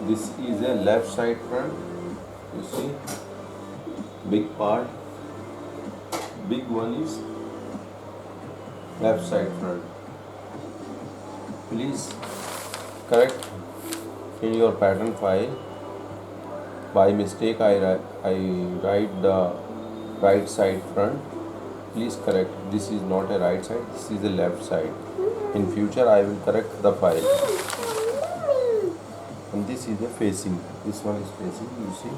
This is a left side front. You see, big part. Big one is left side front. Please correct in your pattern file. By mistake I write the right side front. Please correct. This is not a right side, this is a left side. In future I will correct the file. And this is the facing. This one is facing, you see.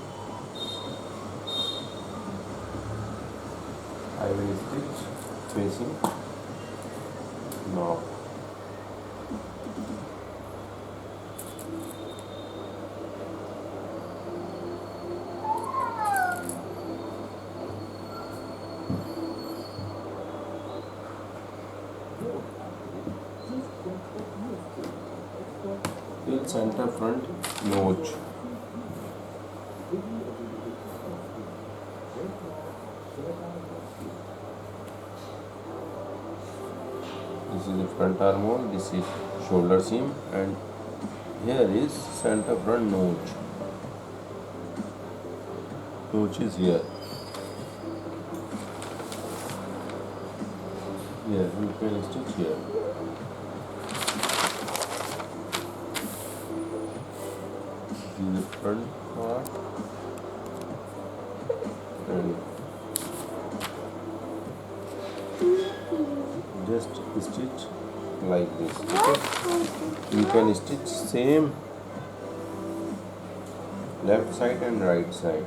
I will stitch facing now. Till center front notch. This is the front armhole, this is shoulder seam, and here is center front notch. Notch is here. Here you can stitch here. This is the front part, and just stitch like this. Okay? You can stitch same left side and right side.